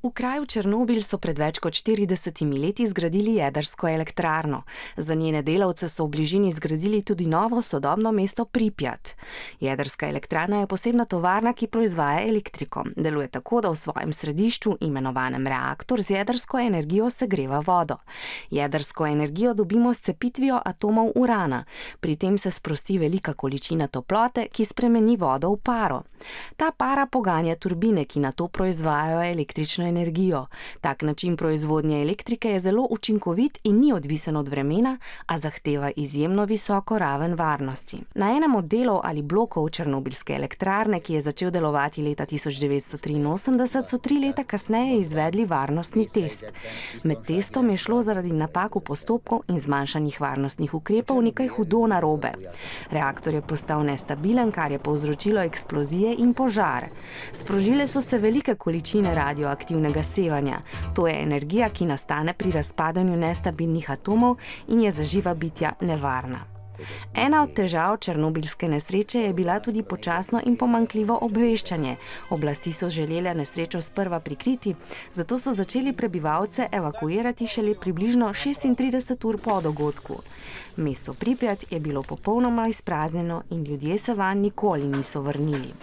V kraju Černobil so pred več kot 40 leti zgradili jedrsko elektrarno. Za njene delavce so v bližini zgradili tudi novo sodobno mesto Pripjat. Jedrska elektrarna je posebna tovarna, ki proizvaja elektriko. Deluje tako, da v svojem središču, imenovanem reaktor, z jedrsko energijo segreva vodo. Jedrsko energijo dobimo s cepitvijo atomov urana. Pri tem se sprosti velika količina toplote, ki spremeni vodo v paro. Ta para poganja turbine, ki nato proizvajajo električno energijo. Tak način proizvodnje elektrike je zelo učinkovit in ni odvisen od vremena, a zahteva izjemno visoko raven varnosti. Na enem od delov ali blokov černobilske elektrarne, ki je začel delovati leta 1983, so 3 leta kasneje izvedli varnostni test. Med testom je šlo zaradi napak v postopku in zmanjšanih varnostnih ukrepov nekaj hudo narobe. Reaktor je postal nestabilen, kar je povzročilo eksplozije in požar. Sprožile so se velike količine radioaktivnega sevanja. To je energija, ki nastane pri razpadanju nestabilnih atomov in je za živa bitja nevarna. Ena od težav černobilske nesreče je bila tudi počasno in pomanjkljivo obveščanje. Oblasti so želele nesrečo sprva prikriti, zato so začeli prebivalce evakuirati šele približno 36 ur po dogodku. Mesto Pripjat je bilo popolnoma izpraznjeno in ljudje se vanj nikoli niso vrnili.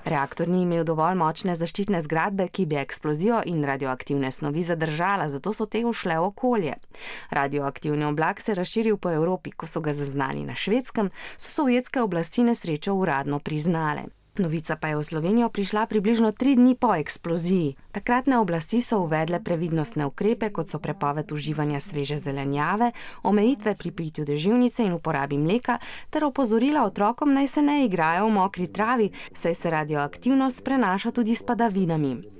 Reaktor ni imel dovolj močne zaščitne zgradbe, ki bi eksplozijo in radioaktivne snovi zadržala, zato so te ušle v okolje. Radioaktivni oblak se je razširil po Evropi. Ko so ga zaznali na Švedskem, so sovjetske oblasti nesrečo uradno priznale. Novica pa je v Slovenijo prišla približno 3 dni po eksploziji. Takratne oblasti so uvedle previdnostne ukrepe, kot so prepoved uživanja sveže zelenjave, omejitve pri pitju deževnice in uporabi mleka, ter opozorila otrokom, naj se ne igrajo v mokri travi, saj se radioaktivnost prenaša tudi s padavinami.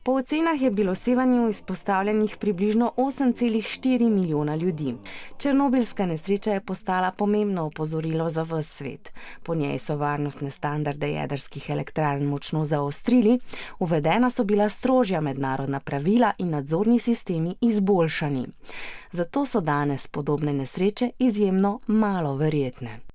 Po ocenah je bilo sevanju izpostavljenih približno 8,4 milijona ljudi. Černobilska nesreča je postala pomembno opozorilo za ves svet. Po njej so varnostne standarde jedrskih elektrarn močno zaostrili, uvedena so bila strožja mednarodna pravila in nadzorni sistemi izboljšani. Zato so danes podobne nesreče izjemno malo verjetne.